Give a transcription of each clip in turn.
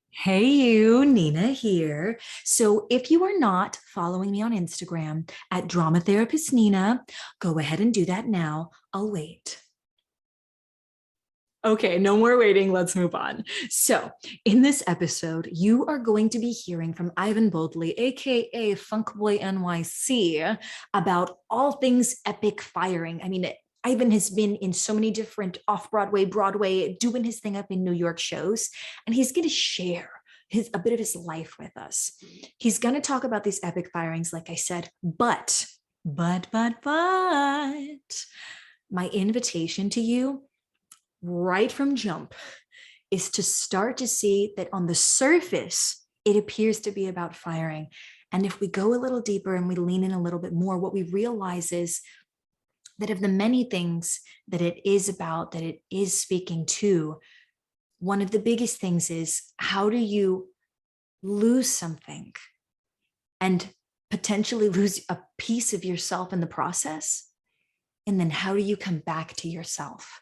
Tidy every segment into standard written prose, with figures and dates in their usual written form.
Hey you, Nina here. So if you are not following me on Instagram at Drama Therapist Nina, go ahead and do that now. I'll wait. Okay, no more waiting. Let's move on. So, in this episode, you are going to be hearing from Ivan Bodley, aka Funkboy NYC, about all things epic firing. Ivan has been in so many different off-Broadway, Broadway, doing his thing up in New York shows, and he's going to share a bit of his life with us. He's going to talk about these epic firings, like I said, but my invitation to you right from jump is to start to see that on the surface, it appears to be about firing. And if we go a little deeper and we lean in a little bit more, what we realize is that of the many things that it is about, that it is speaking to, one of the biggest things is, how do you lose something and potentially lose a piece of yourself in the process? And then how do you come back to yourself?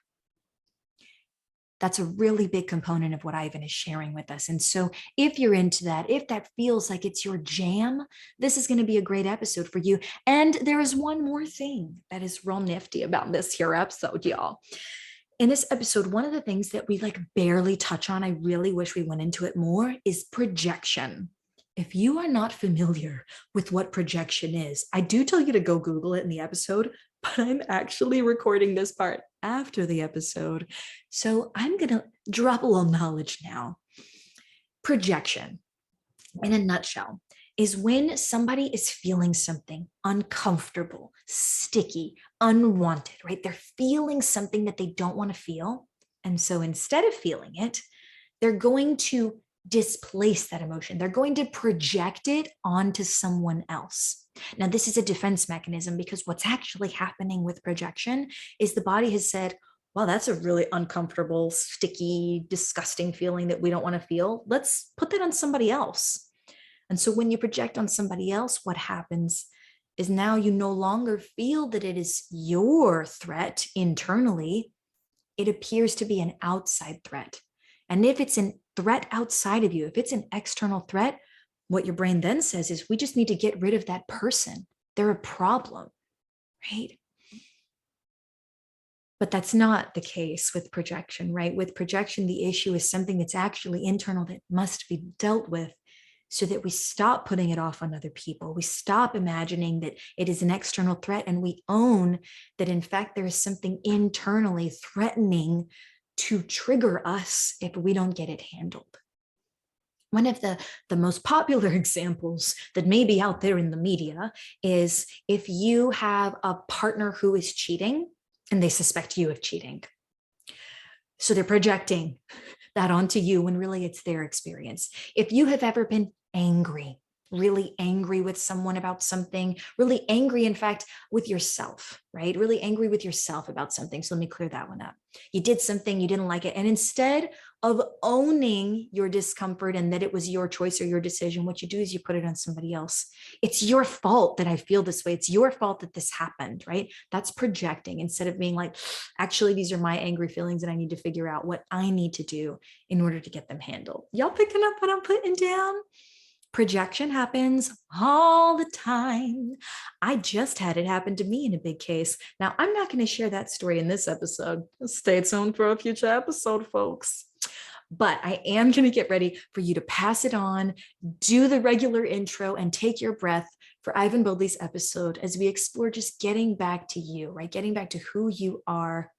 That's a really big component of what Ivan is sharing with us. And so if you're into that, if that feels like it's your jam, this is going to be a great episode for you. And there is one more thing that is real nifty about this here episode, y'all. In this episode, one of the things that we barely touch on, I really wish we went into it more, is projection. If you are not familiar with what projection is, I do tell you to go Google it in the episode, but I'm actually recording this part after the episode. So I'm going to drop a little knowledge now. Projection, in a nutshell, is when somebody is feeling something uncomfortable, sticky, unwanted, right? They're feeling something that they don't want to feel. And so instead of feeling it, they're going to displace that emotion. They're going to project it onto someone else. Now, this is a defense mechanism because what's actually happening with projection is the body has said, well, that's a really uncomfortable, sticky, disgusting feeling that we don't want to feel. Let's put that on somebody else. And so when you project on somebody else, what happens is now you no longer feel that it is your threat internally. It appears to be an outside threat. And if it's a threat outside of you, if it's an external threat, what your brain then says is, we just need to get rid of that person. They're a problem, right? But that's not the case with projection, right? With projection, the issue is something that's actually internal that must be dealt with, so that we stop putting it off on other people. We stop imagining that it is an external threat, and we own that, in fact, there is something internally threatening to trigger us if we don't get it handled. One of the most popular examples that may be out there in the media is if you have a partner who is cheating and they suspect you of cheating. So they're projecting that onto you when really it's their experience. If you have ever been angry, really angry with someone about something, really angry, in fact, with yourself, right? Really angry with yourself about something. So let me clear that one up. You did something, you didn't like it. And instead of owning your discomfort and that it was your choice or your decision, what you do is you put it on somebody else. It's your fault that I feel this way. It's your fault that this happened, right? That's projecting, instead of being like, actually, these are my angry feelings and I need to figure out what I need to do in order to get them handled. Y'all picking up what I'm putting down? Projection happens all the time. I just had it happen to me in a big case. Now, I'm not going to share that story in this episode. Stay tuned for a future episode, folks. But I am going to get ready for you to pass it on, do the regular intro, and take your breath for Ivan Bodley's episode as we explore just getting back to you, right? Getting back to who you are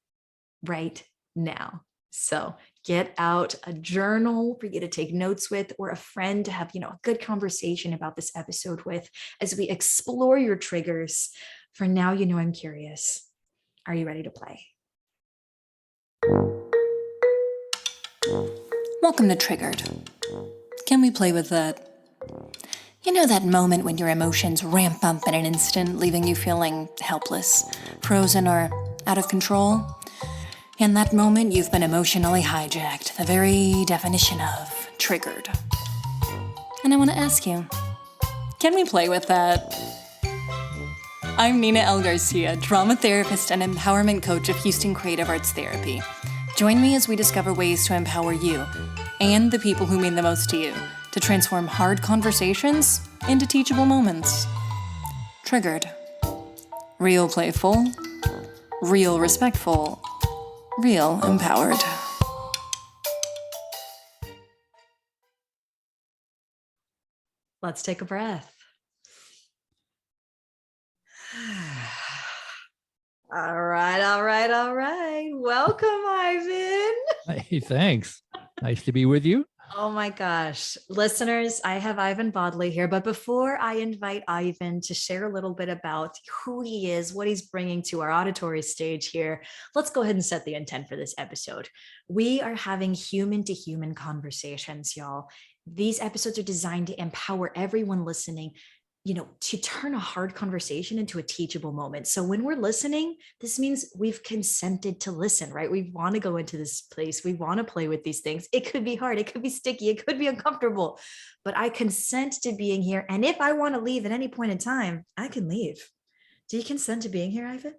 right now. So get out a journal for you to take notes with, or a friend to have, a good conversation about this episode with, as we explore your triggers. For now, I'm curious. Are you ready to play? Welcome to Triggered. Can we play with that? You know that moment when your emotions ramp up in an instant, leaving you feeling helpless, frozen, or out of control? In that moment, you've been emotionally hijacked, the very definition of triggered. And I want to ask you, can we play with that? I'm Nina L. Garcia, drama therapist and empowerment coach of Houston Creative Arts Therapy. Join me as we discover ways to empower you and the people who mean the most to you to transform hard conversations into teachable moments. Triggered. Real playful, real respectful, real empowered. Let's take a breath. All right. Welcome, Ivan. Hey, thanks. Nice to be with you. Oh my gosh. Listeners, I have Ivan Bodley here. But before I invite Ivan to share a little bit about who he is, what he's bringing to our auditory stage here, let's go ahead and set the intent for this episode. We are having human to human conversations, y'all. These episodes are designed to empower everyone listening, to turn a hard conversation into a teachable moment. So when we're listening, this means we've consented to listen, right? We want to go into this place. We want to play with these things. It could be hard. It could be sticky. It could be uncomfortable, but I consent to being here. And if I want to leave at any point in time, I can leave. Do you consent to being here, Ivan?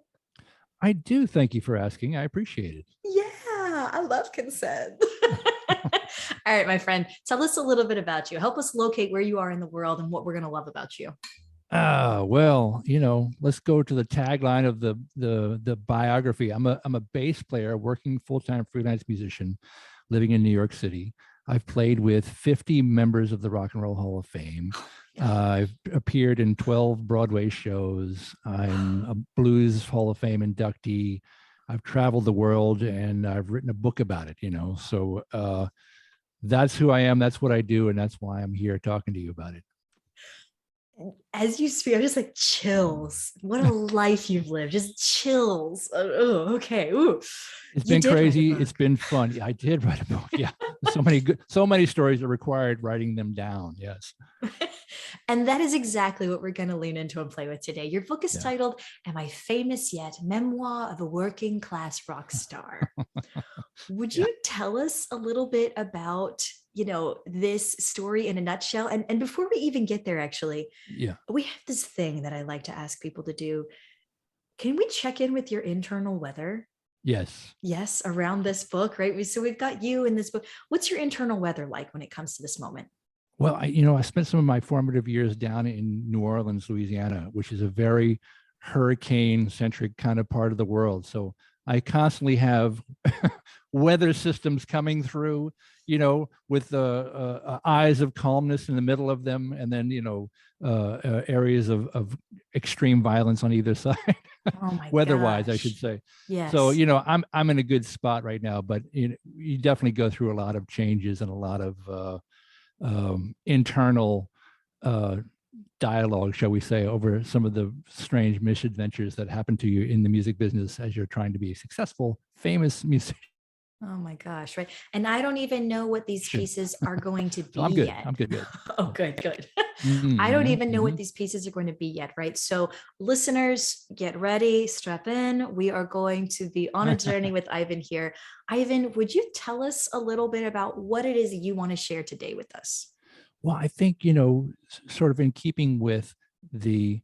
I do. Thank you for asking. I appreciate it. Yeah, I love consent. All right, my friend, tell us a little bit about you. Help us locate where you are in the world and what we're going to love about you. Well, let's go to the tagline of the biography. I'm a bass player, working full-time freelance musician, living in New York City. I've played with 50 members of the Rock and Roll Hall of Fame. I've appeared in 12 Broadway shows. I'm a Blues Hall of Fame inductee. I've traveled the world and I've written a book about it, So that's who I am. That's what I do. And that's why I'm here talking to you about it. As you speak, I'm just like chills. What a life you've lived. Just chills. Oh, okay. Ooh. It's been crazy. It's been fun. Yeah, I did write a book. Yeah. So many stories are required writing them down. Yes. And that is exactly what we're going to lean into and play with today. Your book is titled, Am I Famous Yet? Memoir of a Working Class Rock Star. Would you tell us a little bit about, this story in a nutshell? And before we even get there, actually, we have this thing that I like to ask people to do. Can we check in with your internal weather? Yes, around this book, right? So we've got you in this book. What's your internal weather like when it comes to this moment? Well, I spent some of my formative years down in New Orleans, Louisiana, which is a very hurricane-centric kind of part of the world. So I constantly have weather systems coming through, with the eyes of calmness in the middle of them, and then, areas of extreme violence on either side, weather-wise, I should say. Yes. So, I'm in a good spot right now, but you definitely go through a lot of changes and a lot of internal dialogue, shall we say, over some of the strange misadventures that happen to you in the music business as you're trying to be a successful, famous musician. Oh my gosh, right. And I don't even know what these pieces are going to be So I'm good. yet. I'm good. Oh, good. I don't even know what these pieces are going to be yet, right? So listeners, get ready, strap in. We are going to be on a journey with Ivan here. Ivan, would you tell us a little bit about what it is that you want to share today with us? Well, I think, sort of in keeping with the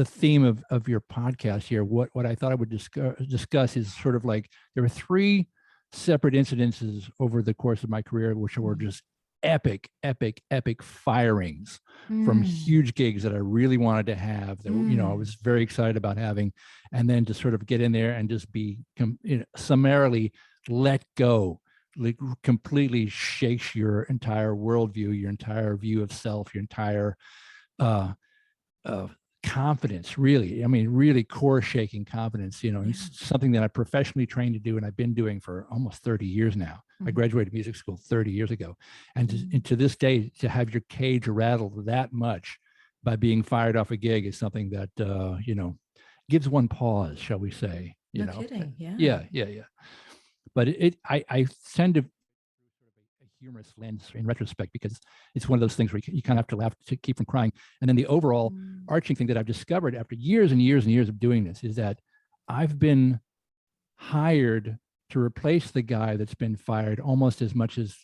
theme of your podcast here, what I thought I would discuss is sort of like there were 3 separate incidences over the course of my career, which were just epic firings from huge gigs that I really wanted to have, that I was very excited about having, and then to sort of get in there and just be summarily let go, like completely shakes your entire worldview, your entire view of self, your entire confidence, really core shaking confidence, it's something that I professionally trained to do, and I've been doing for almost 30 years now. I graduated music school 30 years ago. And to this day, to have your cage rattled that much by being fired off a gig is something that, gives one pause, shall we say. No kidding. Yeah. But I tend to a humorous lens in retrospect, because it's one of those things where you kind of have to laugh to keep from crying. And then the overall arching thing that I've discovered after years and years and years of doing this is that I've been hired to replace the guy that's been fired almost as much as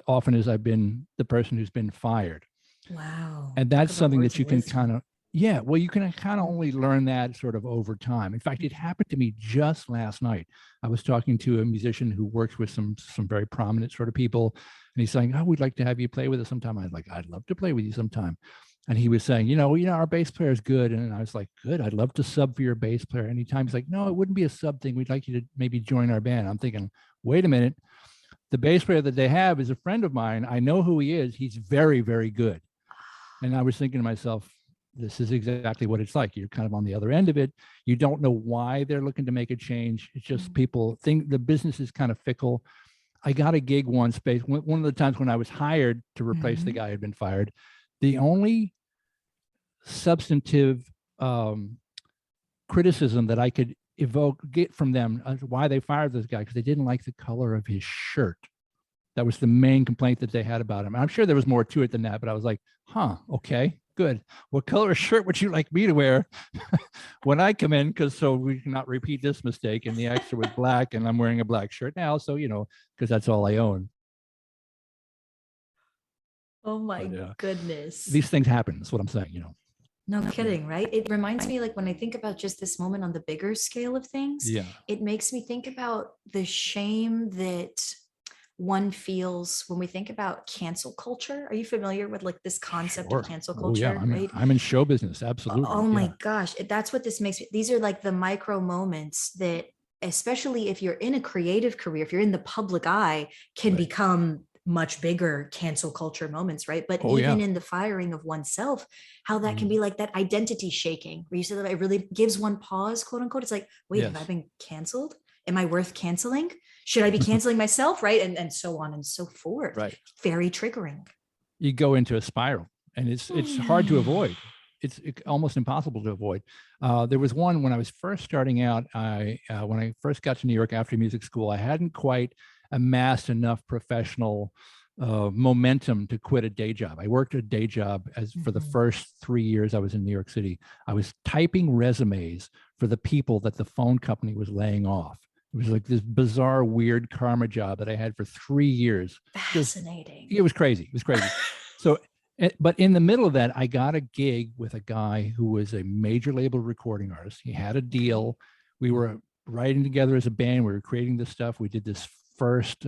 often as I've been the person who's been fired. Wow. And that's something that you can kind of, Yeah, well, you can kind of only learn that sort of over time. In fact, it happened to me just last night. I was talking to a musician who works with some very prominent sort of people, and he's saying, "Oh, we'd like to have you play with us sometime." I was like, "I'd love to play with you sometime." And he was saying, our bass player is good, and I was like, "Good, I'd love to sub for your bass player anytime." He's like, "No, it wouldn't be a sub thing. We'd like you to maybe join our band." I'm thinking, wait a minute, the bass player that they have is a friend of mine. I know who he is. He's very, very good. And I was thinking to myself, this is exactly what it's like. You're kind of on the other end of it. You don't know why they're looking to make a change. It's just people think the business is kind of fickle. I got a gig once, one of the times when I was hired to replace the guy who had been fired. The only substantive criticism that I could get from them why they fired this guy, because they didn't like the color of his shirt. That was the main complaint that they had about him. I'm sure there was more to it than that, but I was like, okay, good. What color shirt would you like me to wear when I come in? So we cannot repeat this mistake. And the extra was black, and I'm wearing a black shirt now. So, because that's all I own. Oh my goodness. These things happen. That's what I'm saying, No kidding, right? It reminds me, like, when I think about just this moment on the bigger scale of things, it makes me think about the shame that one feels when we think about cancel culture. Are you familiar with like this concept of cancel culture? Right? I'm in show business. Absolutely. Oh my gosh. That's what this makes me. These are like the micro moments that, especially if you're in a creative career, if you're in the public eye, can become much bigger cancel culture moments, right? But even in the firing of oneself, how that can be like that identity shaking, where you say that it really gives one pause, quote unquote. It's like, wait, have I been canceled? Am I worth canceling? Should I be canceling myself? Right. And so on and so forth. Right. Very triggering. You go into a spiral, and it's hard to avoid. It's almost impossible to avoid. There was one when I was first starting out. When I first got to New York after music school, I hadn't quite amassed enough professional momentum to quit a day job. I worked a day job for the first 3 years I was in New York City. I was typing resumes for the people that the phone company was laying off. It was like this bizarre, weird karma job that I had for 3 years. Fascinating. It was crazy. So, but in the middle of that, I got a gig with a guy who was a major label recording artist. He had a deal. We were writing together as a band. We were creating this stuff. We did this first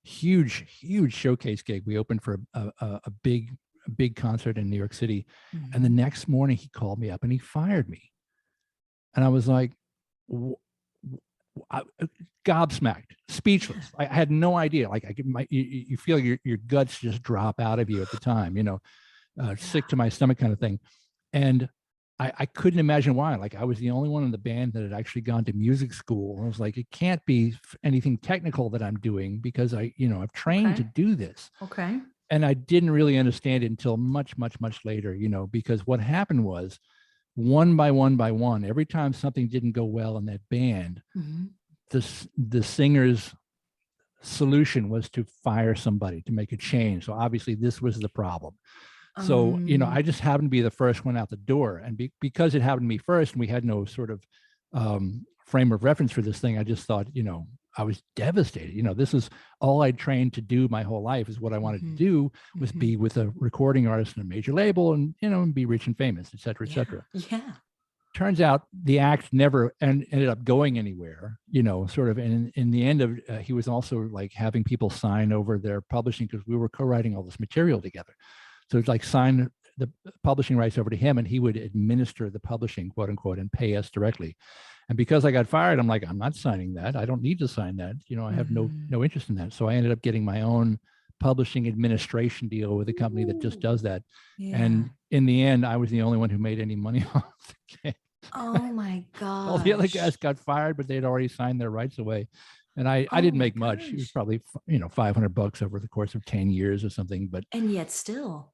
huge showcase gig. We opened for a big concert in New York City. And the next morning he called me up and he fired me. And I was like, gobsmacked, speechless. I had no idea. Like you feel your guts just drop out of you at the time, sick to my stomach kind of thing. And I couldn't imagine why. Like I was the only one in the band that had actually gone to music school. I was like, it can't be anything technical that I'm doing, because I've trained to do this. Okay. And I didn't really understand it until much later, because what happened was, one by one, every time something didn't go well in that band, the singer's solution was to fire somebody, to make a change. So obviously this was the problem. So, I just happened to be the first one out the door. And because it happened to me first, and we had no sort of frame of reference for this thing, I just thought, I was devastated. This is all I'd trained to do my whole life, is what I wanted to do was be with a recording artist and a major label, and, and be rich and famous, et cetera, et cetera. Yeah. Turns out the act never ended up going anywhere, sort of. And in the end of, he was also like having people sign over their publishing, because we were co-writing all this material together. So it's like sign the publishing rights over to him, and he would administer the publishing, quote unquote, and pay us directly. And because I got fired, I'm like, I'm not signing that. I don't need to sign that. I have no interest in that. So I ended up getting my own publishing administration deal with a company that just does that. Yeah. And in the end, I was the only one who made any money off the game. Oh my God. All the other guys got fired, but they'd already signed their rights away. And I didn't make much. It was probably, $500 over the course of 10 years or something. But and yet still,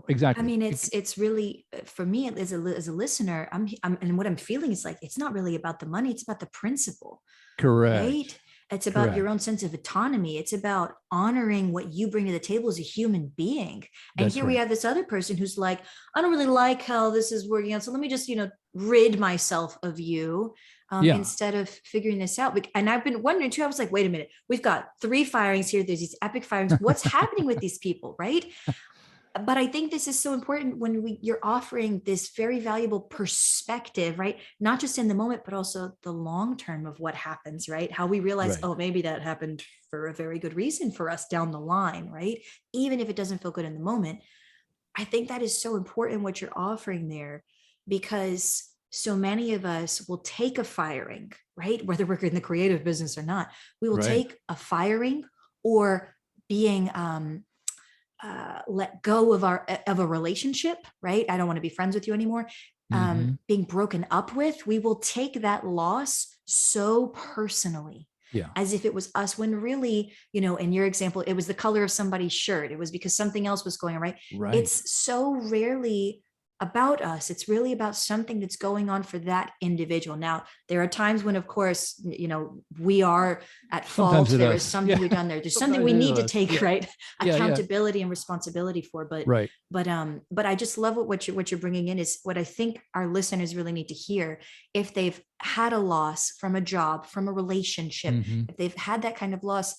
exactly. I mean, it's really, for me as a listener, I'm and what I'm feeling is like, it's not really about the money. It's about the principle. Correct. Right. It's about your own sense of autonomy. It's about honoring what you bring to the table as a human being. And here we have this other person who's like, I don't really like how this is working out. So let me just, rid myself of you instead of figuring this out. And I've been wondering too, I was like, wait a minute, we've got 3 firings here. There's these epic firings. What's happening with these people, right? but I think this is so important when you're offering this very valuable perspective, right? Not just in the moment, but also the long term of what happens, right? How we realize, Right. oh, maybe that happened for a very good reason for us down the line, right? Even if it doesn't feel good in the moment. I think that is so important what you're offering there, because so many of us will take a firing, right? Whether we're in the creative business or not, we will Right. take a firing or being let go of a relationship, right? I don't want to be friends with you anymore. Hmm. Being broken up with, we will take that loss so personally, Yeah. as if it was us, when really, you know, in your example, it was the color of somebody's shirt. It was because something else was going on, right? Right. It's so rarely about us. It's really about something that's going on for that individual. Now, there are times when, of course, you know, we are at Sometimes fault. it There is does. something Yeah. we've done there. There's something Sometimes we it is need to us. take, Yeah. right? Yeah. Yeah. Accountability and responsibility for. Right. But I just love what you're bringing in is what I think our listeners really need to hear. If they've had a loss from a job, from a relationship, Hmm. if they've had that kind of loss,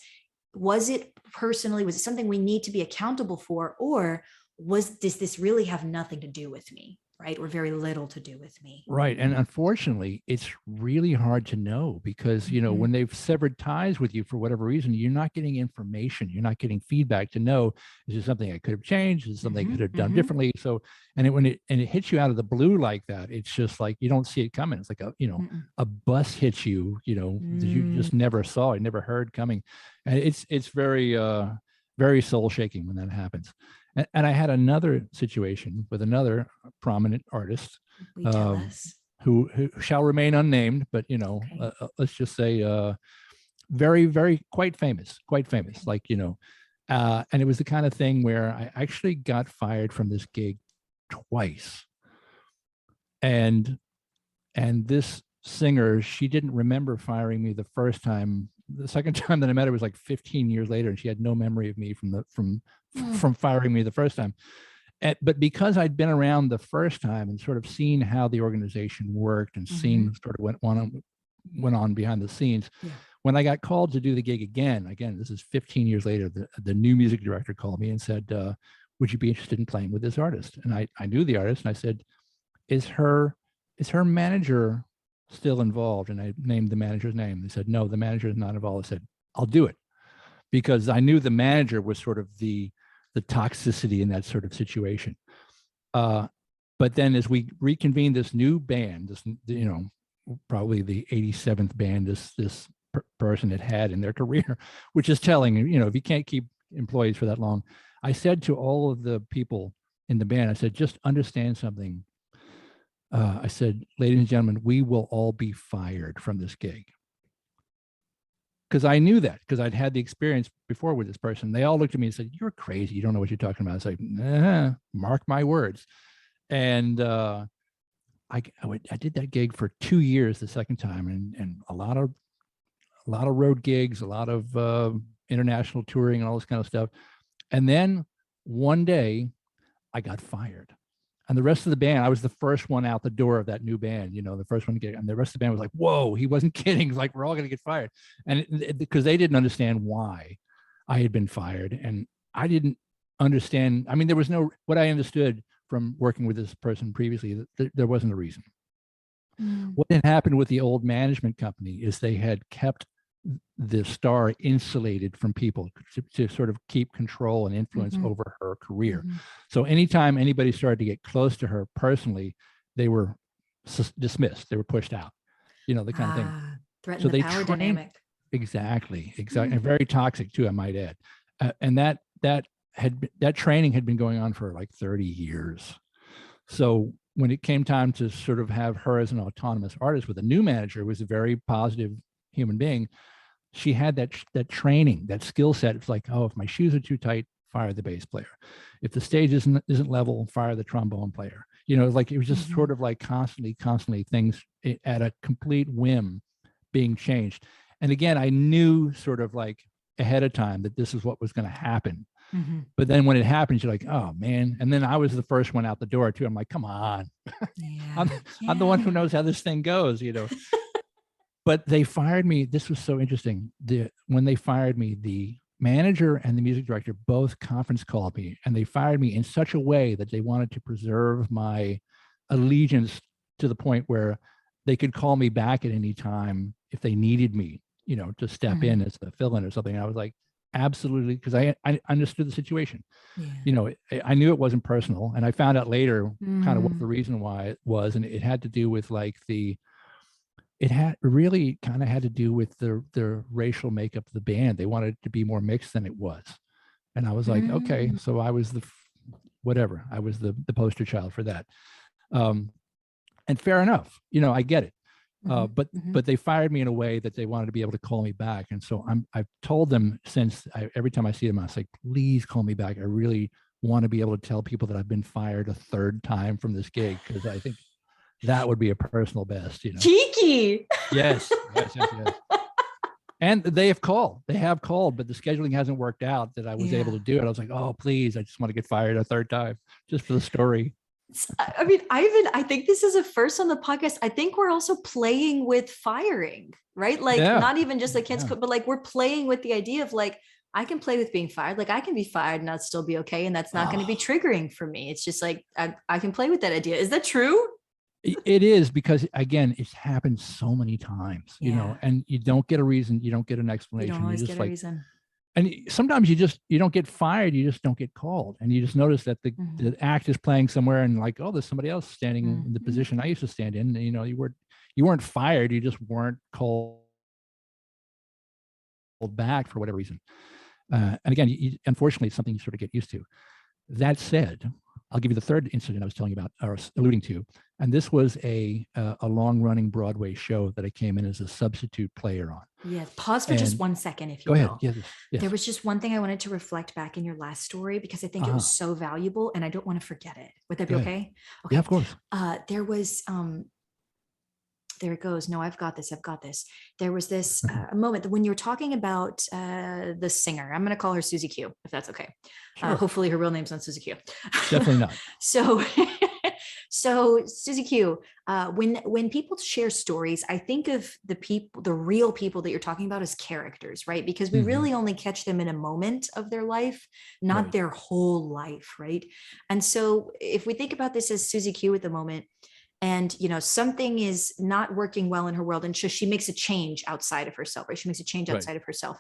was it personally, was it something we need to be accountable for, or does this really have nothing to do with me, right? Or very little to do with me? Right. And unfortunately, it's really hard to know because, you know, Mhm. when they've severed ties with you for whatever reason, you're not getting information. You're not getting feedback to know, is this something I could have changed? Is this something I could Mhm. have done Mhm. differently? So, and it hits you out of the blue like that, it's just like you don't see it coming. It's like Mm-mm. a bus hits you, that you Mm. just never saw, you never heard coming. And it's very very soul shaking when that happens. And I had another situation with another prominent artist, We tell um, us. who shall remain unnamed, but Okay. let's just say very, very quite famous. Like and it was the kind of thing where I actually got fired from this gig twice, and this singer, she didn't remember firing me the first time. The second time that I met her was like 15 years later, and she had no memory of me Mm. from firing me the first time. But because I'd been around the first time and sort of seen how the organization worked and Mhm. seen sort of went on behind the scenes, Yeah. when I got called to do the gig again, this is 15 years later, the new music director called me and said, would you be interested in playing with this artist? And I knew the artist, and I said, is her manager still involved? And I named the manager's name. They said, no, the manager is not involved. I said, I'll do it, because I knew the manager was sort of the toxicity in that sort of situation. Uh, but then as we reconvened this new band, this probably the 87th band this person had in their career, which is telling. If you can't keep employees for that long, I said to all of the people in the band, I said, just understand something. I said, ladies and gentlemen, we will all be fired from this gig. Because I knew that, because I'd had the experience before with this person. They all looked at me and said, you're crazy. You don't know what you're talking about. I was like, nah, mark my words. And I did that gig for 2 years the second time, and a lot of road gigs, a lot of international touring and all this kind of stuff. And then one day I got fired. And the rest of the band, I was the first one out the door of that new band, the first one to get, and the rest of the band was like, whoa, he wasn't kidding. Like, we're all going to get fired. And because they didn't understand why I had been fired. And I didn't understand. I mean, there was what I understood from working with this person previously, that there wasn't a reason. Mm. What had happened with the old management company is they had kept the star insulated from people to sort of keep control and influence Mhm. over her career. Mhm. So anytime anybody started to get close to her personally, they were dismissed. They were pushed out, the kind of thing. Threaten So the they power trained dynamic. exactly, Mm. and very toxic too, I might add. And that training had been going on for like 30 years. So when it came time to sort of have her as an autonomous artist with a new manager, who was a very positive human being, she had that training, that skill set. It's like, oh, if my shoes are too tight, fire the bass player. If the stage isn't level, fire the trombone player. Like it was just Mhm. sort of like constantly things at a complete whim being changed. And again, I knew sort of like ahead of time that this is what was going to happen. Mhm. But then when it happens, you're like, oh man. And then I was the first one out the door too. I'm like, come on. I'm, Yeah. I'm the one who Yeah. knows how this thing goes. But they fired me. This was so interesting. When they fired me, manager and the music director both conference called me, and they fired me in such a way that they wanted to preserve my allegiance to the point where they could call me back at any time if they needed me, to step in as the fill-in or something. And I was like, absolutely, because I understood the situation. Yeah. I knew it wasn't personal, and I found out later kind of what the reason why it was, and it had to do with like it had really kind of had to do with the racial makeup of the band. They wanted it to be more mixed than it was, and I was like, okay, so I was I was the poster child for that, and fair enough, I get it. But they fired me in a way that they wanted to be able to call me back. And so I've told them since every time I see them, I was like, please call me back. I really want to be able to tell people that I've been fired a third time from this gig, because I think that would be a personal best, Cheeky. Yes. And they have called, but the scheduling hasn't worked out that I was able to do it. I was like, oh, please, I just want to get fired a third time just for the story. I mean, Ivan, I think this is a first on the podcast. I think we're also playing with firing, right? Like not even just like cancel, but like we're playing with the idea of like, I can play with being fired. Like I can be fired and not still be okay. And that's not going to be triggering for me. It's just like, I can play with that idea. Is that true? It is, because again, it's happened so many times, and you don't get a reason. You don't get an explanation. You don't always just get a reason. And sometimes you don't get fired, you just don't get called, and you just notice that the act is playing somewhere, and like, oh, there's somebody else standing in the position I used to stand in. And, you weren't fired, you just weren't called back for whatever reason. And again, unfortunately, it's something you sort of get used to. That said, I'll give you the third incident I was telling you about, or alluding to, and this was a long-running Broadway show that I came in as a substitute player on. Yeah, pause for just 1 second, if you Go ahead. will. Yes. There was just one thing I wanted to reflect back in your last story, because I think it was so valuable, and I don't want to forget it. Would that be okay? Okay. Yeah, of course. There was there it goes. No, I've got this. There was this moment when you were talking about the singer. I'm going to call her Susie Q, if that's okay. Sure. Hopefully her real name's not Susie Q. Definitely not. So Susie Q, when people share stories, I think of the real people that you're talking about as characters, right? Because we really only catch them in a moment of their life, not their whole life, right? And so if we think about this as Susie Q at the moment, and something is not working well in her world, and so she makes a change outside of herself, right? She makes a change outside of herself.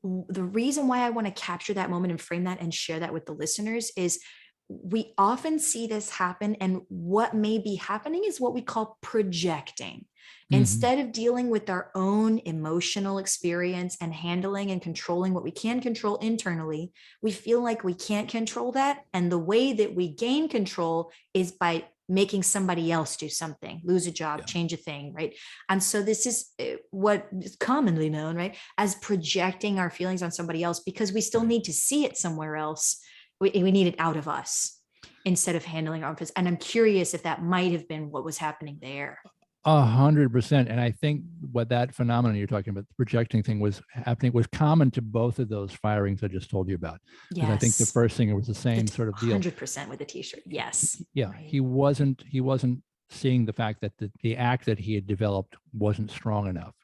The reason why I want to capture that moment and frame that and share that with the listeners is we often see this happen, and what may be happening is what we call projecting. Instead of dealing with our own emotional experience and handling and controlling what we can control internally, we feel like we can't control that. And the way that we gain control is by making somebody else do something, lose a job, change a thing, right? And so this is what is commonly known, right, as projecting our feelings on somebody else, because we still need to see it somewhere else. We need it out of us instead of handling our own. And I'm curious if that might have been what was happening there. 100%. And I think what that phenomenon you're talking about, the projecting thing, was happening, was common to both of those firings I just told you about. Yes. I think the first singer was the same sort of deal. 100% with the t-shirt. Yes. Yeah. Right. He wasn't seeing the fact that the act that he had developed wasn't strong enough,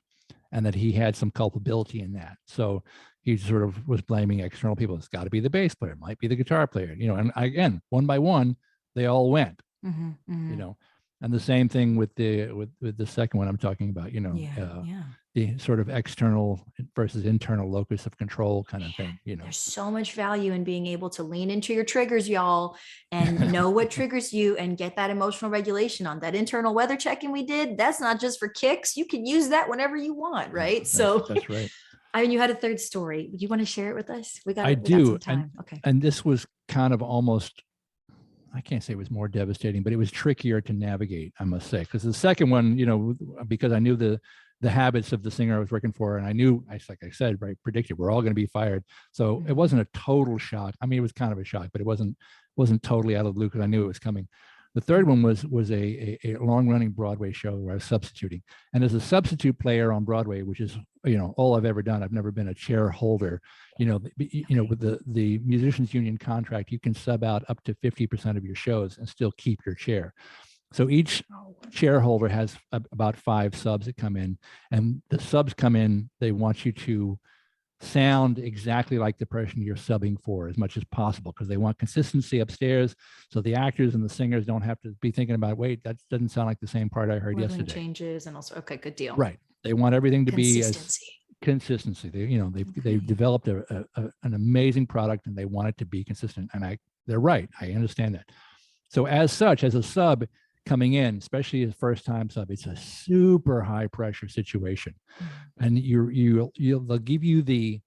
and that he had some culpability in that. So he sort of was blaming external people. It's got to be the bass player, it might be the guitar player, and again, one by one, they all went, and the same thing with the second one I'm talking about, the sort of external versus internal locus of control kind of thing. There's so much value in being able to lean into your triggers, y'all, and know what triggers you, and get that emotional regulation on. That internal weather checking we did, that's not just for kicks. You can use that whenever you want, right? That's right. I mean, you had a third story. Do you want to share it with us? We got some time. Okay. And this was kind of almost, I can't say it was more devastating, but it was trickier to navigate, I must say, because the second one, because I knew the habits of the singer I was working for, and I knew, like I said, right, predicted we're all going to be fired. So it wasn't a total shock. I mean, it was kind of a shock, but it wasn't totally out of the blue, because I knew it was coming. The third one was a long-running Broadway show where I was substituting. And as a substitute player on Broadway, which is, all I've ever done, I've never been a chair holder. With the Musicians Union contract, you can sub out up to 50% of your shows and still keep your chair. So each chair holder has about 5 subs that come in, and the subs come in, they want you to sound exactly like the person you're subbing for as much as possible, because they want consistency upstairs. So the actors and the singers don't have to be thinking about, wait, that doesn't sound like the same part I heard Leveling yesterday. changes and also, okay, good deal. Right. They want everything to be as Consistency. consistency. They've Okay. developed an amazing product, and they want it to be consistent. And they're right. I understand that. So as such, as a sub coming in, especially as first time sub, it's a super high pressure situation. And they'll give you the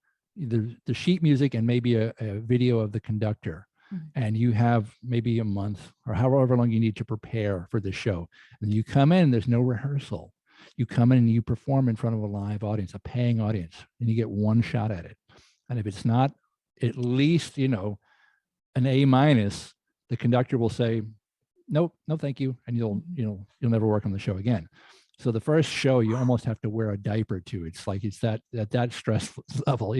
sheet music and maybe a video of the conductor. And you have maybe a month or however long you need to prepare for the show. And you come in, there's no rehearsal. You come in and you perform in front of a live audience, a paying audience, and you get one shot at it. And if it's not at least, an A-, the conductor will say, nope, no, thank you. And you'll never work on the show again. So the first show, you almost have to wear a diaper to. It's like, it's that stress level,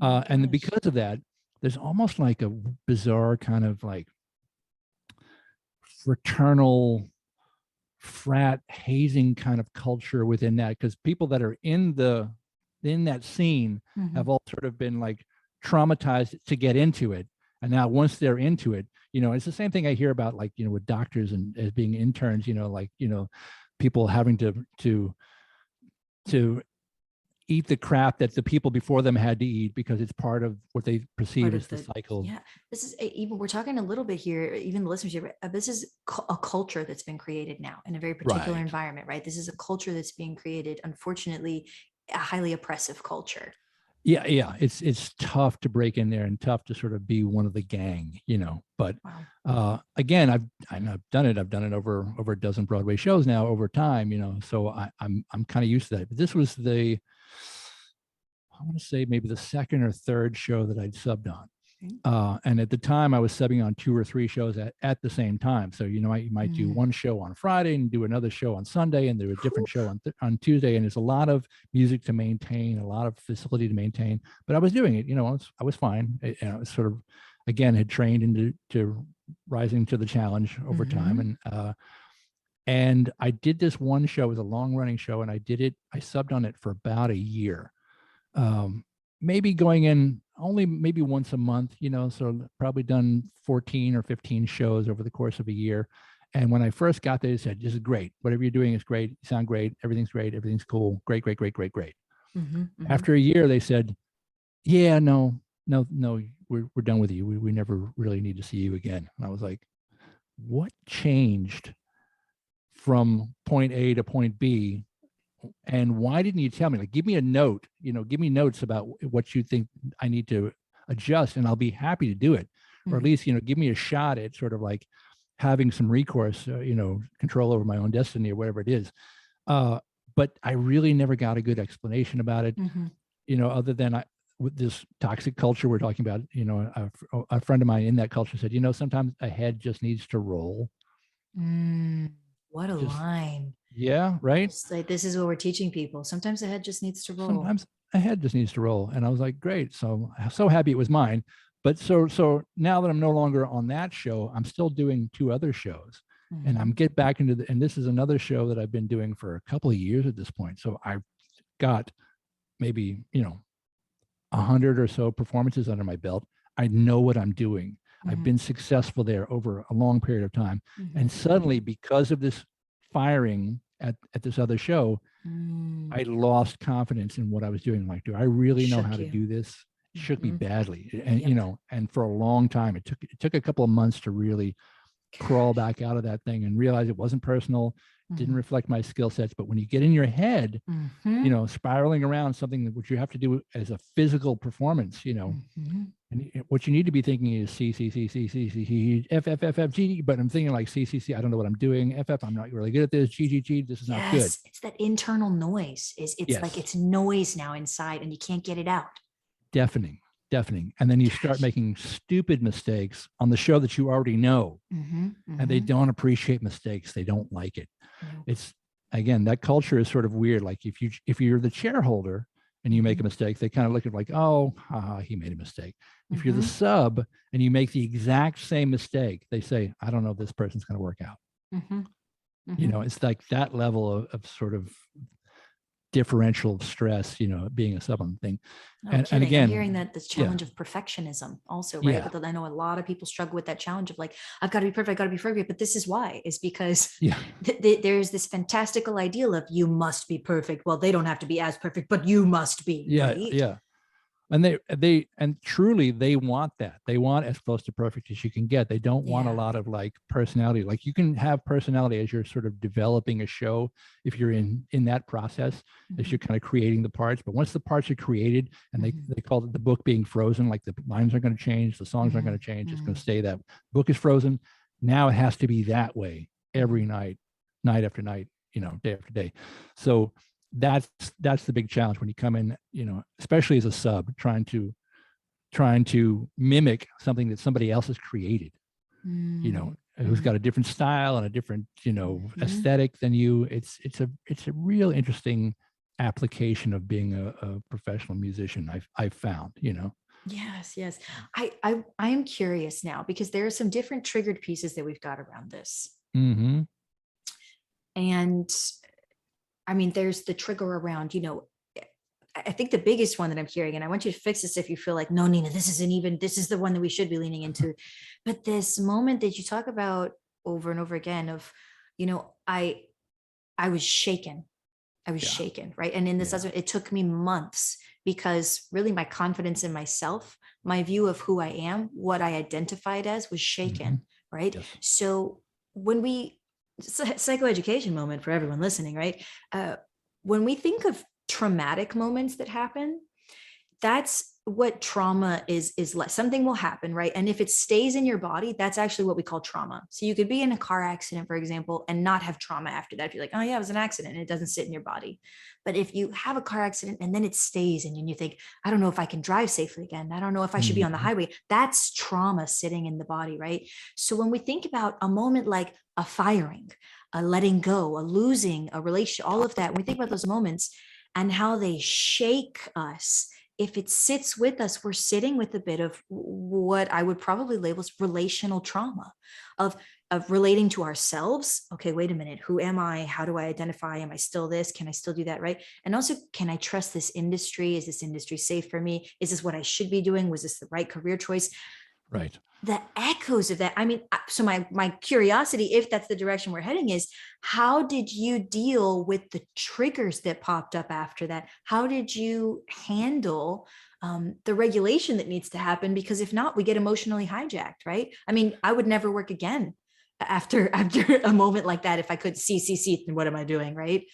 and because of that, there's almost like a bizarre kind of like fraternal frat hazing kind of culture within that, because people that are in that scene have all sort of been like traumatized to get into it. And now once they're into it, it's the same thing I hear about, like, with doctors and as being interns, people having to eat the crap that the people before them had to eat because it's part of what they perceive as the cycle. Yeah, this is even, we're talking a little bit here, even the listeners here, this is a culture that's been created now in a very particular environment, right? This is a culture that's being created, unfortunately, a highly oppressive culture. Yeah. It's tough to break in there and tough to sort of be one of the gang, but again, I've done it. I've done it over a dozen Broadway shows now over time, so I'm kind of used to that. But this was I want to say maybe the second or third show that I'd subbed on. And at the time I was subbing on 2 or 3 shows at the same time. So, you might do one show on Friday and do another show on Sunday, and do a different show on Tuesday. And there's a lot of music to maintain, a lot of facility to maintain, but I was doing it, I was fine. I was sort of, again, had trained into rising to the challenge over time. And I did this one show. It was a long running show, and I subbed on it for about a year. Maybe going in only maybe once a month, so probably done 14 or 15 shows over the course of a year. And when I first got there, they said, this is great. Whatever you're doing is great. You sound great. Everything's great. Everything's cool. Great. After a year, they said, yeah, no, we're done with you. We never really need to see you again. And I was like, what changed from point A to point B? And why didn't you tell me? Like, give me a note, give me notes about what you think I need to adjust, and I'll be happy to do it. Or at least, give me a shot at sort of like having some recourse, control over my own destiny or whatever it is. But I really never got a good explanation about it, other than with this toxic culture we're talking about, a friend of mine in that culture said, sometimes a head just needs to roll. What a line. Yeah, right. It's like, this is what we're teaching people. Sometimes the head just needs to roll. Sometimes a head just needs to roll. And I was like, great. So happy it was mine. But so now that I'm no longer on that show, I'm still doing 2 other shows. And I'm get back into and this is another show that I've been doing for a couple of years at this point. So I've got maybe, 100 or so performances under my belt. I know what I'm doing. I've been successful there over a long period of time. And suddenly, because of this firing at this other show, I lost confidence in what I was doing. Like, do I really know how to do this? It shook me badly. And, and for a long time, it took a couple of months to really crawl back out of that thing and realize it wasn't personal, didn't reflect my skill sets. But when you get in your head, spiraling around something which you have to do as a physical performance, and what you need to be thinking is C, C, C, C, C, C, C, F, F, F, F, G, but I'm thinking like C, C, C, I don't know what I'm doing. F, F, I'm not really good at this. G, G, G, this is not good. It's that internal noise. It's like it's noise now inside and you can't get it out. Deafening. And then you start making stupid mistakes on the show that you already know. And they don't appreciate mistakes. They don't like it. It's, again, that culture is sort of weird. Like if you're the chair holder and you make a mistake, they kind of look at like, oh, he made a mistake. If you're the sub and you make the exact same mistake, they say, I don't know if this person's going to work out. It's like that level of sort of differential of stress, being a sub on the thing. No And kidding. again, I'm hearing that this yeah, challenge of perfectionism also, right? yeah, But I know a lot of people struggle with that challenge of like, I've got to be perfect, I've got to be perfect. But this is why, is because yeah, there's this fantastical ideal of you must be perfect. Well, they don't have to be as perfect, but you must be, yeah, right? yeah. And and truly they want that. They want as close to perfect as you can get. They don't want a Yeah. lot of like personality. Like you can have personality as you're sort of developing a show, if you're in that process, as you're kind of creating the parts. But once the parts are created, and they call it the book being frozen, like the lines aren't going to change, the songs aren't going to change, it's going to stay that book is frozen. Now it has to be that way every night, night after night, day after day. So that's the big challenge when you come in, especially as a sub, trying to mimic something that somebody else has created, who's got a different style and a different, aesthetic than you. It's a real interesting application of being a professional musician. I've found, Yes, yes. I am curious now because there are some different triggered pieces that we've got around this. Mm-hmm. And I mean, there's the trigger around, I think the biggest one that I'm hearing, and I want you to fix this if you feel like, no, Nina, this is the one that we should be leaning into. But this moment that you talk about over and over again of, I was shaken. I was Yeah. shaken, right? And in this, it took me months because really my confidence in myself, my view of who I am, what I identified as was shaken, right? Yes. So when psychoeducation moment for everyone listening, right? When we think of traumatic moments that happen, that's what trauma is like. Something will happen, right? And if it stays in your body, that's actually what we call trauma. So you could be in a car accident, for example, and not have trauma after that. If you're like, oh yeah, it was an accident, and it doesn't sit in your body. But if you have a car accident and then it stays in you and you think, I don't know if I can drive safely again, I don't know if I should be on the highway, that's trauma sitting in the body, right? So when we think about a moment like a firing, a letting go, a losing a relationship, all of that, when we think about those moments and how they shake us, if it sits with us, we're sitting with a bit of what I would probably label as relational trauma of relating to ourselves. Okay, wait a minute. Who am I? How do I identify? Am I still this? Can I still do that? Right. And also, can I trust this industry? Is this industry safe for me? Is this what I should be doing? Was this the right career choice? Right. The echoes of that. I mean, so my curiosity, if that's the direction we're heading, is how did you deal with the triggers that popped up after that? How did you handle the regulation that needs to happen? Because if not, we get emotionally hijacked, right? I mean, I would never work again after a moment like that. If I could see, what am I doing, right?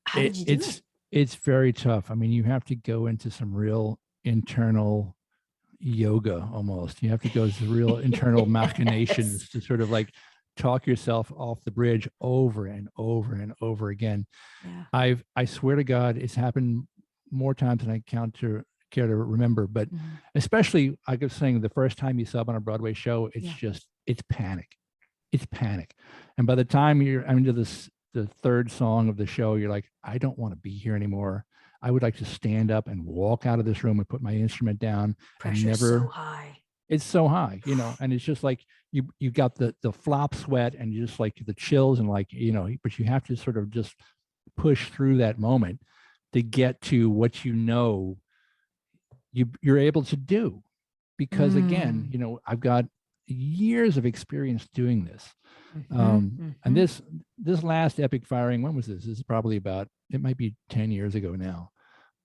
How did you do it? It's very tough. I mean, you have to go into some real internal yoga almost. You have to go to real internal machinations to sort of like talk yourself off the bridge over and over and over again. Yeah. I swear to God, it's happened more times than I care to remember. But especially, I was saying, the first time you sub on a Broadway show, it's panic. It's panic. And by the time you're into the third song of the show, you're like, I don't want to be here anymore. I would like to stand up and walk out of this room and put my instrument down. Pressure's so high. It's so high, and it's just like you got the flop sweat and just like the chills and like, but you have to sort of just push through that moment to get to what you're able to do. Because again, I've got years of experience doing this. And this last epic firing, when was this? This is probably it might be 10 years ago now,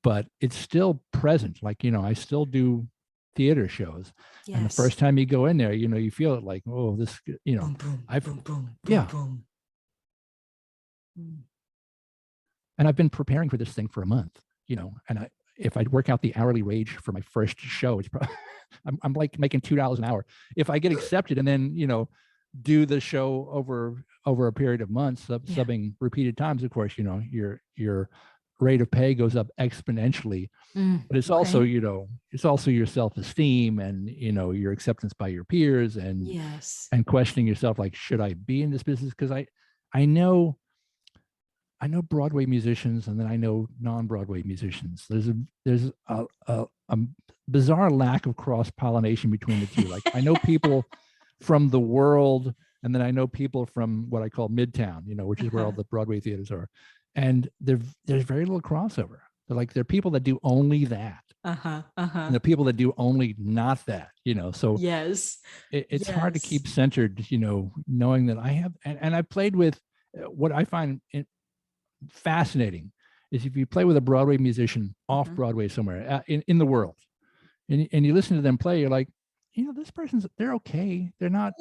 but it's still present. Like, I still do theater shows. Yes. And the first time you go in there, you feel it like, oh, this, boom, boom, boom, boom, yeah. boom, boom. And I've been preparing for this thing for a month, and if I work out the hourly wage for my first show, it's probably, I'm like making $2 an hour. If I get accepted and then, do the show over a period of months, subbing repeated times, of course, your rate of pay goes up exponentially. But it's also, it's also your self-esteem and, your acceptance by your peers and questioning yourself, like, should I be in this business? Because I know Broadway musicians, and then I know non-Broadway musicians. There's a bizarre lack of cross-pollination between the two. Like, I know people from the world, and then I know people from what I call Midtown, which is where all the Broadway theaters are. and there's very little crossover. They're people that do only that, Uh-huh. and the people that do only not that, so Yes. it's hard to Yes. keep centered, knowing that I have, and I played with, what I find fascinating is if you play with a Broadway musician off Broadway somewhere, in the world, and you listen to them play, you're like, they're okay. They're not,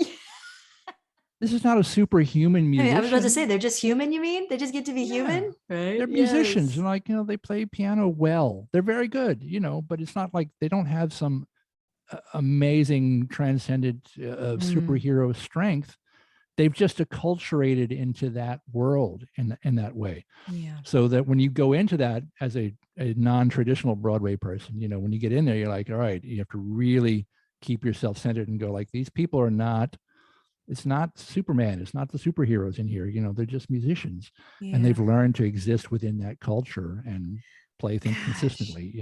this is not a superhuman I was about to musician. say, they're just human, you mean? They just get to be Yeah. human, right? They're musicians, Yes. and they play piano well. They're very good, but it's not like they don't have some amazing transcendent superhero strength. They've just acculturated into that world in that way. Yeah. So that when you go into that as a non-traditional Broadway person, when you get in there, you're like, all right, you have to really keep yourself centered and go like, these people are not, it's not Superman, it's not the superheroes in here, they're just musicians, and they've learned to exist within that culture and play things consistently.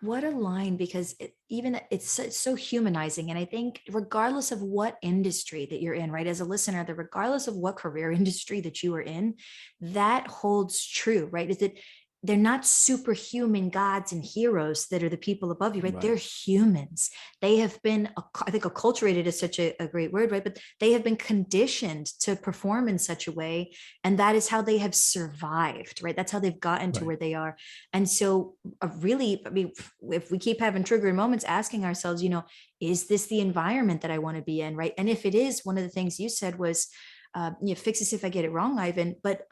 What a line, because it's so humanizing. And I think regardless of what industry that you're in, right, as a listener, that regardless of what career industry that you are in, that holds true, right? Is that they're not superhuman gods and heroes that are the people above you, right? They're humans. They have been, I think acculturated is such a great word, right? But they have been conditioned to perform in such a way. And that is how they have survived, right? That's how they've gotten to where they are. And so really, I mean, if we keep having triggering moments, asking ourselves, is this the environment that I want to be in, right? And if it is, one of the things you said was, fix this if I get it wrong, Ivan, but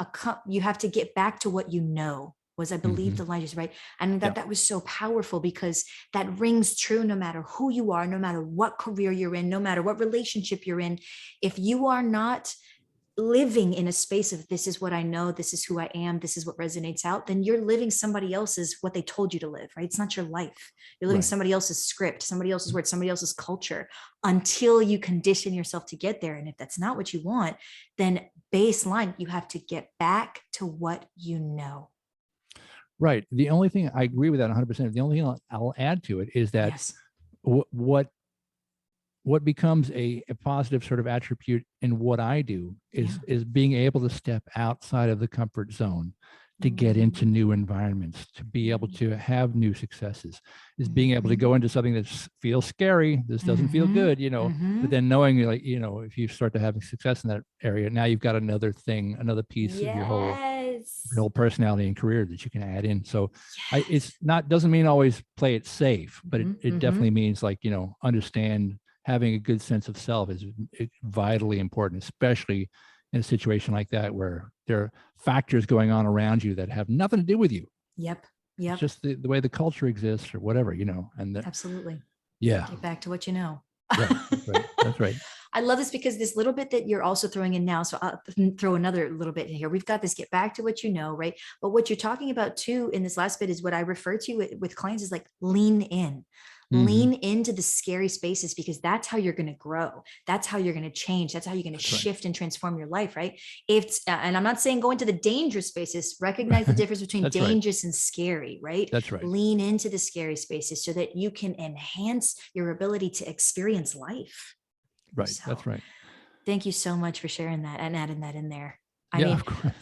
you have to get back to what you know. Was, I believe, the line is right. And that was so powerful, because that rings true no matter who you are, no matter what career you're in, no matter what relationship you're in. If you are not living in a space of this is what I know, this is who I am, this is what resonates out, then you're living somebody else's, what they told you to live, right? It's not your life. You're living somebody else's script, somebody else's word, somebody else's culture, until you condition yourself to get there. And if that's not what you want, then baseline, you have to get back to what you know. Right. The only thing, I agree with that 100%. The only thing I'll add to it is that what becomes a positive sort of attribute in what I do is being able to step outside of the comfort zone, to get into new environments, to be able to have new successes, is being able to go into something that feels scary. This doesn't feel good, but then knowing, like, if you start to have success in that area, now you've got another thing, another piece of your whole personality and career that you can add in. So it's not, doesn't mean always play it safe, but it definitely means, like, understand having a good sense of self is vitally important, especially in a situation like that where there are factors going on around you that have nothing to do with you. Yep. It's just the way the culture exists or whatever, and absolutely. Yeah. Get back to what you know. Right. That's right. I love this, because this little bit that you're also throwing in now, so I'll throw another little bit in here. We've got this get back to what you know, right? But what you're talking about too in this last bit is what I refer to with clients is like lean in. Lean into the scary spaces, because that's how you're going to grow. That's how you're going to change. That's how you're going to shift and transform your life, right? And I'm not saying go into the dangerous spaces. Recognize the difference between dangerous and scary, right? That's right. Lean into the scary spaces so that you can enhance your ability to experience life. Right. So, that's right. Thank you so much for sharing that and adding that in there. I mean, of course.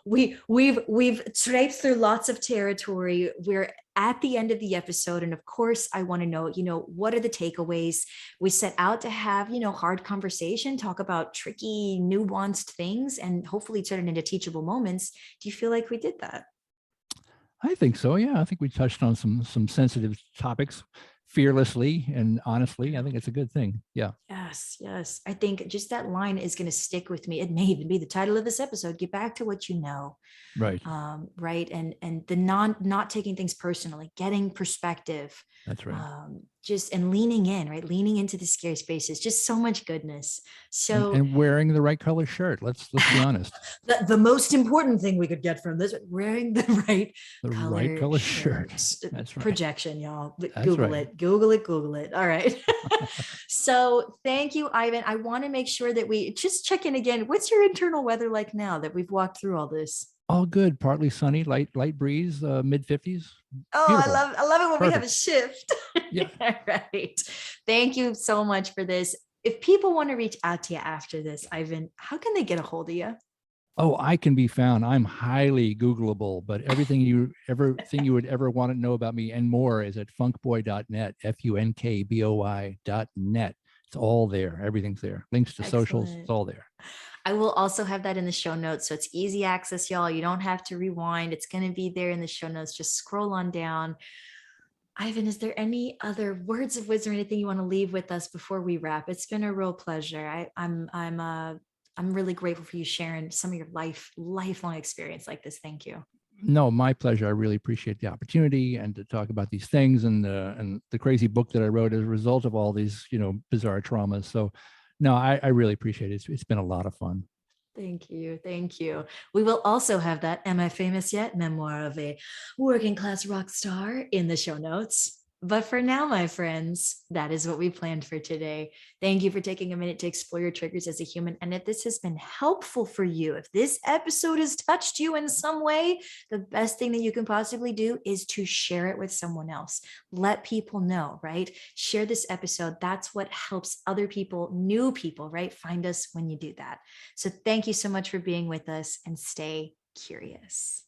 We've traipsed through lots of territory. We're at the end of the episode. And of course, I want to know, what are the takeaways? We set out to have, hard conversation, talk about tricky, nuanced things, and hopefully turn it into teachable moments. Do you feel like we did that? I think so. Yeah. I think we touched on some sensitive topics fearlessly and honestly. I think it's a good thing. Yeah. Yes. I think just that line is going to stick with me. It may even be the title of this episode. Get back to what you know. Right. Right. And the not taking things personally, getting perspective. That's right. And leaning in, right? Leaning into the scary spaces, just so much goodness. So and wearing the right color shirt. Let's be honest. The most important thing we could get from this, wearing the right color shirt. That's right. Projection, y'all. That's Google right. it. Google it. All right. So thank you, Ivan. I want to make sure that we just check in again. What's your internal weather like now that we've walked through all this? All good. Partly sunny, light breeze, mid 50s. Oh, beautiful. I love it when we have a shift. Yeah. All right. Thank you so much for this. If people want to reach out to you after this, Ivan, how can they get a hold of you? Oh, I can be found. I'm highly Googleable, but everything you would ever want to know about me and more is at funkboy.net, funkboy.net. It's all there. Everything's there. Links to socials, it's Excellent. all there. I will also have that in the show notes. So it's easy access, y'all. You don't have to rewind. It's going to be there in the show notes. Just scroll on down. Ivan, is there any other words of wisdom or anything you want to leave with us before we wrap? It's been a real pleasure. I'm really grateful for you sharing some of your lifelong experience like this. Thank you. No, my pleasure. I really appreciate the opportunity and to talk about these things and the crazy book that I wrote as a result of all these, bizarre traumas. So no, I really appreciate it. It's been a lot of fun. Thank you. Thank you. We will also have that Am I Famous Yet? Memoir of a working class rock star in the show notes. But for now, my friends, that is what we planned for today. Thank you for taking a minute to explore your triggers as a human. And if this has been helpful for you, if this episode has touched you in some way, the best thing that you can possibly do is to share it with someone else. Let people know, right? Share this episode. That's what helps other people, new people, right? Find us when you do that. So thank you so much for being with us and stay curious.